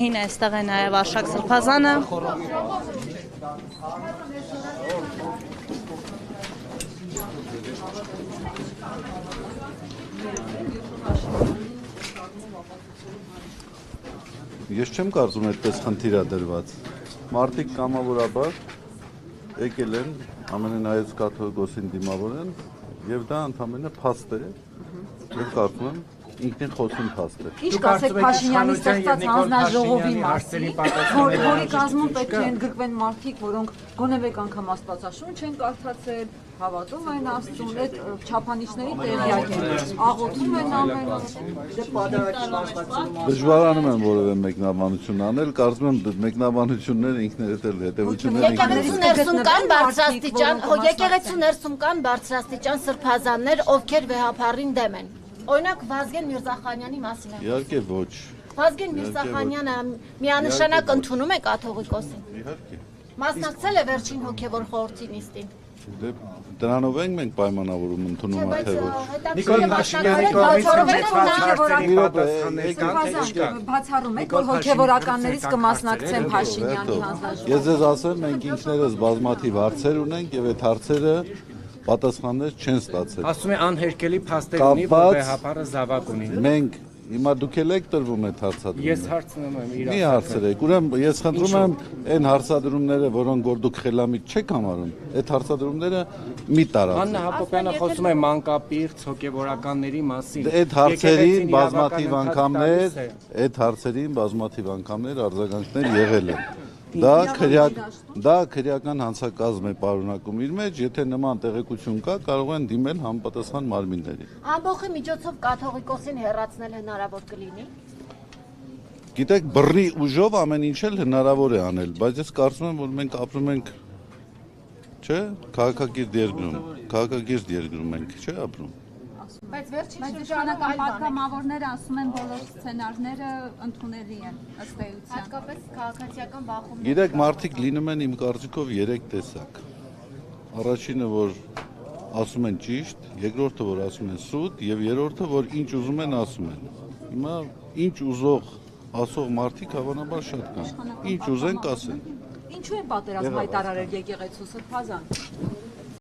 Հին այստեղ է նաև Արշակ Սրբազանը։ Ես չեմ կարծում այդպես խնդիր է դրված։ Մարդիկ կամավորաբար եկել են ամենայն հայոց կաթողիկոսին դիմավորեն եւ դա ընդհանրապես փաստ է։ Ես կարծում եմ ինքնին խոսում փաստ է։ Ինչ կասեք Փաշինյանի ստեղծած հանձնաժողովի մասին, որի կազմում պետք է ընդգրկվեն մարդիկ, որոնք գոնե մեկ անգամ Աստվածաշունչ են կարդացել, հավատում են Աստծուն, այդ չափանիշների տեղյակ են, աղոթում են ամեն Դժվարանում եմ որևէ մեկնաբանություն անել, կարծում եմ մեկնաբանությունները ինքներդ էլ հետևություններ Եկեղեցու ներսում կան բարձրաստիճան, եկեղեցու ներսում կան բարձրաստիճան սրբազաններ, ովքեր վեհապարին դեմ են։ Օրինակ Վազգեն Միրզախանյանի մասին է։ Իհարկե ոչ։ Վազգեն Միրզախանյանը միանշանակ ընդունում է կաթողիկոսին։ Իհարկե։ Մասնակցել է վերջին հոգևոր խորհրդի նիստին։ Դրանով ենք մենք պայմանավորում ընդունում թե ոչ։ Նիկոլ Փաշինյանի բացառում եք, որ հոգևորականներից կմասնակցեն Փաշինյանի հանձնաժողովին։ Ես ձեզ ասեմ, մենք ինքներս բազմաթիվ հարցեր ունենք եւ այդ հարցերը պատասխաններ չեն ստացել։ Ասում է անհերքելի փաստեր ունի, որ վեհապարը զավակ ունի։ Մենք հիմա դուք եք տրվում այդ հարցադրումները։ Ես հարցնում եմ իրար։ Մի հարցրեք, ուրեմն ես խնդրում եմ այն հարցադրումները, որոնք որ դուք խելամիտ չեք համարում, այդ հարցադրումները մի տարածեք։ Աննա Հակոբյանը խոսում է մանկապիղծ հոգևորականների մասին։ Այդ հարցերին բազմաթիվ անգամներ արձագանքներ եղել են։ Դա քրեական հանցակազմ է պարունակում իր մեջ, եթե նման տեղեկություն կա, կարող են դիմել համապատասխան մարմինների։ Ամբողջի միջոցով կաթողիկոսին հեռացնել հնարավոր կլինի։ Գիտեք, բռի ուժով ամեն ինչ էլ հնարավոր է անել, բայց ես կարծում եմ, որ մենք ապրում ենք, չէ՞, քաղաքակիրթ երկրում ենք, չէ՞ ապրում։ Բայց վերջին շրջանական պատգամավորները ասում են բոլոր սցենարները ընդունելի են ըստ էության։ Հատկապես քաղաքացիական բախումներ։ Գիտեք, մարդիկ լինում են իմ կարծիքով 3 տեսակ։ Առաջինը, որ ասում են ճիշտ, երկրորդը, որ ասում են սուտ, եւ երրորդը, որ ինչ ուզում են ասում են։ Հիմա ինչ ուզող ասող մարդիկ հավանաբար շատ կան։ Ինչ ուզեն կասեն։ Ինչու են պատերազմ հայտարարել եկեղեցու Սրբազան։